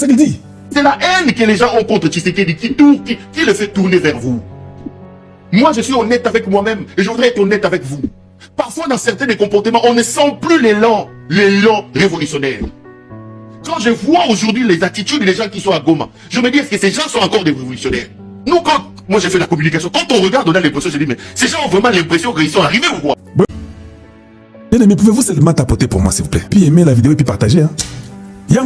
ce qu'il dit. C'est la haine que les gens ont contre Tshisekedi qui le fait tourner vers vous. Moi, je suis honnête avec moi-même et je voudrais être honnête avec vous. Parfois, dans certains des comportements, on ne sent plus l'élan révolutionnaire. Quand je vois aujourd'hui les attitudes des gens qui sont à Goma, je me dis, est-ce que ces gens sont encore des révolutionnaires? Nous, quand moi j'ai fait la communication, quand on regarde, on a l'impression, je dis, mais ces gens ont vraiment l'impression qu'ils sont arrivés ou quoi? Bien aimé, pouvez-vous seulement tapoter pour moi, s'il vous plaît? Puis aimer la vidéo et puis partager, hein? Ça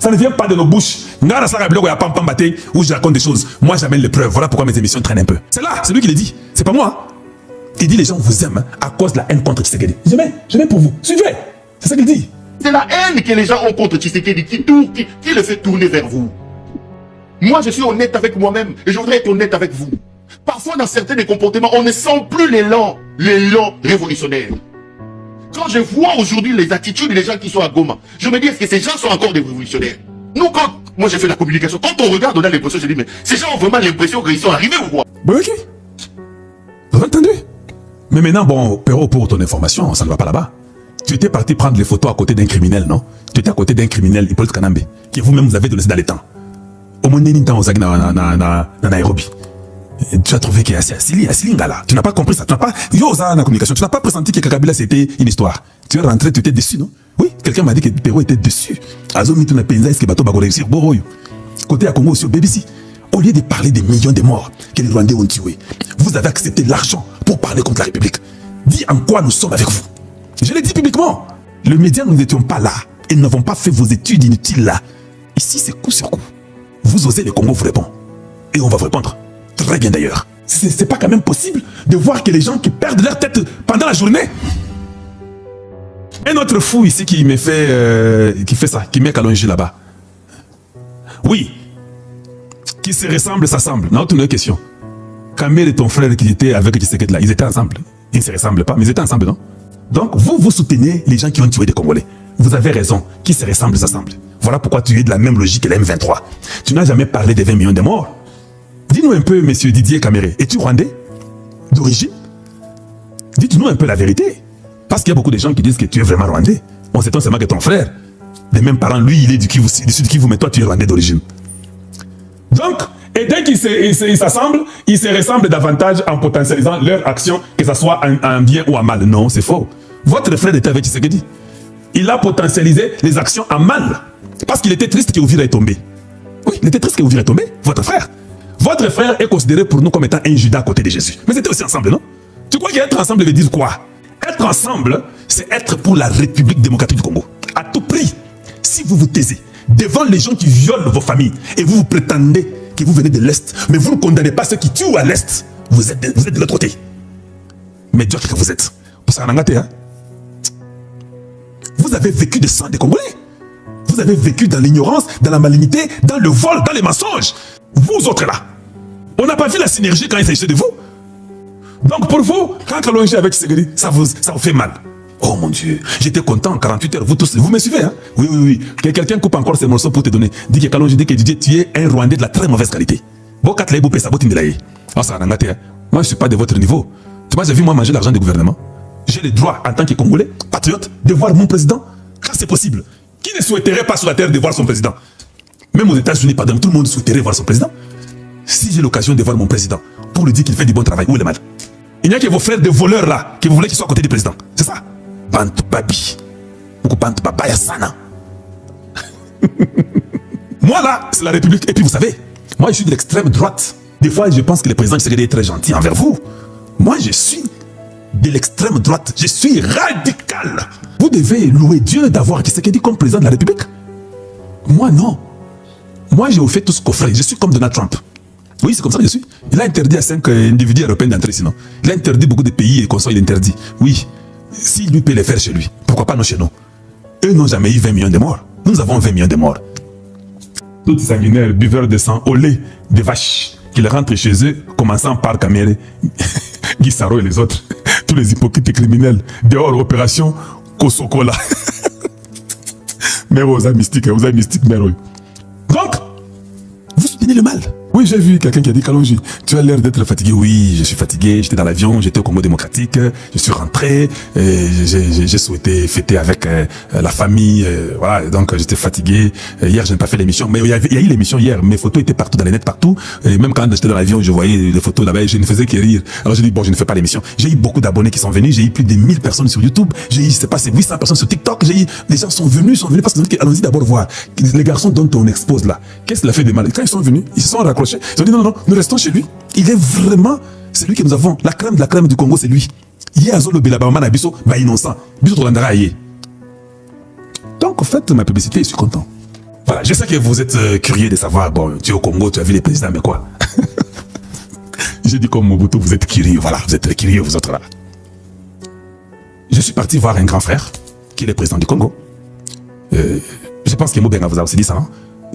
ne vient pas de nos bouches. Où je raconte des choses. Moi, j'amène les preuves. Voilà pourquoi mes émissions traînent un peu. C'est là, c'est lui qui le dit. C'est pas moi. Il dit les gens vous aiment à cause de la haine contre Tshisekedi. Je mets pour vous. Suivez. C'est ça qu'il dit. C'est la haine que les gens ont contre Tshisekedi qui le fait tourner vers vous. Moi, je suis honnête avec moi-même et je voudrais être honnête avec vous. Parfois, dans certains des comportements, on ne sent plus l'élan révolutionnaire. Quand je vois aujourd'hui les attitudes des gens qui sont à Goma, je me dis, est-ce que ces gens sont encore des révolutionnaires? Nous, quand moi j'ai fait la communication, quand on regarde, on a l'impression, je dis, mais ces gens ont vraiment l'impression qu'ils sont arrivés ou quoi? Bon, ok. Vous avez entendu? Mais maintenant, bon, Perrault, pour ton information, ça ne va pas là-bas. Tu étais parti prendre les photos à côté d'un criminel, non? Tu étais à côté d'un criminel, Hippolyte Kanambe, qui vous-même vous avez donné dans les temps. Au moins, dans Nairobi. Tu as trouvé qu'il y a assez là. Tu n'as pas compris ça. Tu n'as pas. La communication. Tu n'as pas pressenti que Kabila c'était une histoire. Tu es rentré, tu étais déçu, non? Oui, quelqu'un m'a dit que Perrault était déçu. Azomi, tu n'as pas est-ce que bateau va réussir? Côté à Congo aussi, au BBC. Au lieu de parler des millions de morts que les Rwandais ont tués, vous avez accepté l'argent pour parler contre la République. Dis en quoi nous sommes avec vous. Je l'ai dit publiquement. Les médias, nous n'étions pas là. Et nous n'avons pas fait vos études inutiles là. Ici, c'est coup sur coup. Vous osez, le Congo vous répond. Et on va vous répondre. Très bien d'ailleurs. C'est pas quand même possible de voir que les gens qui perdent leur tête pendant la journée. Un autre fou ici qui me fait, qui fait ça, qui met Kalonji là-bas. Oui. Qui se ressemble, s'assemble. Non, autre question. Kamel et ton frère qui étaient avec Tshisekedi là, ils étaient ensemble. Ils ne se ressemblent pas, mais ils étaient ensemble, non? Donc, vous soutenez les gens qui ont tué des Congolais. Vous avez raison. Qui se ressemble, s'assemble. Voilà pourquoi tu es de la même logique que la M23. Tu n'as jamais parlé des 20 millions de morts. Dis-nous un peu, monsieur Didier Kamere, es-tu rwandais d'origine? Dites-nous un peu la vérité. Parce qu'il y a beaucoup de gens qui disent que tu es vraiment rwandais. On s'étonne seulement que ton frère, des mêmes parents, lui, il est du sud Kivu, mais toi, tu es rwandais d'origine. Donc, et dès qu'ils s'assemblent, ils se ressemblent davantage en potentialisant leur action, que ce soit en bien ou en mal. Non, c'est faux. Votre frère était avec Tshisekedi. Il a potentialisé les actions en mal. Parce qu'il était triste qu'Ouvira est tombé. Oui, il était triste qu'Ouvira est tombé, votre frère. Votre frère est considéré pour nous comme étant un Judas à côté de Jésus. Mais c'était aussi ensemble, non? Tu crois qu'être ensemble veut dire quoi? Être ensemble, c'est être pour la République démocratique du Congo. À tout prix. Si vous vous taisez devant les gens qui violent vos familles et vous prétendez que vous venez de l'Est, mais vous ne condamnez pas ceux qui tuent à l'Est, vous êtes de l'autre côté. Mais Dieu que vous êtes. Vous avez vécu des sang des Congolais. Vous avez vécu dans l'ignorance, dans la malignité, dans le vol, dans les mensonges. Vous autres là, on n'a pas vu la synergie quand il s'agissait de vous. Donc pour vous, quand Kalonji avec Tshisekedi, ça vous fait mal. Oh mon Dieu, j'étais content en 48 heures. Vous tous, vous me suivez, hein? Oui. Que quelqu'un coupe encore ses morceaux pour te donner. Dit que Kalonji, dit que Didier, tu es un Rwandais de la très mauvaise qualité. Moi, je ne suis pas de votre niveau. Tu m'as vu moi manger l'argent du gouvernement. J'ai le droit, en tant que Congolais, patriote, de voir mon président. Quand c'est possible. Qui ne souhaiterait pas sur la terre de voir son président? Même aux États-Unis, pardon, tout le monde souhaiterait voir son président. Si j'ai l'occasion de voir mon président pour lui dire qu'il fait du bon travail, où est le mal? Il n'y a que vos frères de voleurs là, que vous voulez qu'ils soient à côté du président. C'est ça? Bantu babi. Bantu babaya sana. Moi là, c'est la République. Et puis vous savez, moi je suis de l'extrême droite. Des fois, je pense que le président Tshisekedi est très gentil envers vous. Moi, je suis de l'extrême droite. Je suis radical. Vous devez louer Dieu d'avoir Tshisekedi comme président de la République. Moi, non. Moi, j'ai fait tout ce qu'on fait. Je suis comme Donald Trump. Oui, c'est comme ça que je suis. Il a interdit à 5 individus européens d'entrer sinon. Il a interdit beaucoup de pays et consoles, il interdit. Oui. S'il lui peut les faire chez lui, pourquoi pas non chez nous? Eux n'ont jamais eu 20 millions de morts. Nous avons 20 millions de morts. Tous sanguinaires, buveurs de sang, au lait de vaches, qu'ils rentrent chez eux, commençant par Kamere, Guissaro et les autres. Tous les hypocrites et criminels. Dehors, opération Kosokola. Mais vous avez mystique, mère. Donc, vous soutenez le mal. Oui, j'ai vu quelqu'un qui a dit Kalonji, tu as l'air d'être fatigué. Oui, je suis fatigué, j'étais dans l'avion, j'étais au Congo démocratique, je suis rentré, j'ai souhaité fêter avec la famille, voilà, donc j'étais fatigué. Hier, je n'ai pas fait l'émission, mais il y a eu l'émission hier, mes photos étaient partout dans les nets, partout, et même quand j'étais dans l'avion, je voyais les photos là-bas, je ne faisais que rire. Alors j'ai dit, bon, je ne fais pas l'émission. J'ai eu beaucoup d'abonnés qui sont venus, j'ai eu plus de 1000 personnes sur YouTube, j'ai eu, je sais pas, c'est 800 personnes sur TikTok, j'ai eu, les gens sont venus parce que, allons-y d'abord voir, les garçons dont on expose là, qu'est-ce qu'il a fait de mal? Quand ils sont venus, ils se sont raccrochés. Ils ont dit non, nous restons chez lui. Il est vraiment celui que nous avons. La crème de la crème du Congo, c'est lui. Innocent. Donc, en fait, ma publicité, je suis content. Voilà, je sais que vous êtes curieux de savoir, bon, tu es au Congo, tu as vu les présidents, mais quoi? J'ai dit comme Mobutu, vous êtes curieux, voilà, vous êtes très curieux, vous autres là. Je suis parti voir un grand frère, qui est le président du Congo. Je pense que Moubenga vous a aussi dit ça, non?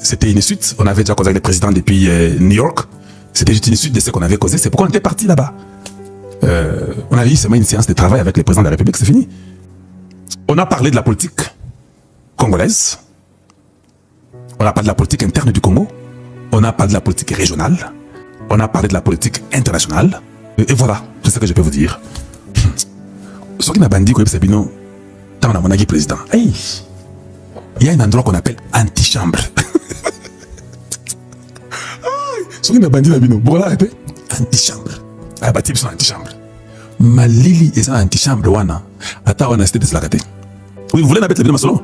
C'était une suite, on avait déjà causé avec le président depuis New York. C'était juste une suite de ce qu'on avait causé, c'est pourquoi on était parti là-bas. On avait eu seulement une séance de travail avec le président de la République, c'est fini. On a parlé de la politique congolaise. On a parlé de la politique interne du Congo. On a parlé de la politique régionale. On a parlé de la politique internationale. Et voilà, c'est ce que je peux vous dire. Ce qui m'a bandit, c'est Bino, tant on a mon président. Hey, il y a un endroit qu'on appelle antichambre. Ce qui m'a bandit, voilà, arrêtez. Antichambre. Ah, bah, type son antichambre. Ma Lili est en antichambre, wana. Attends, on a cité de cela. Oui, vous voulez n'abattre le bino masolo?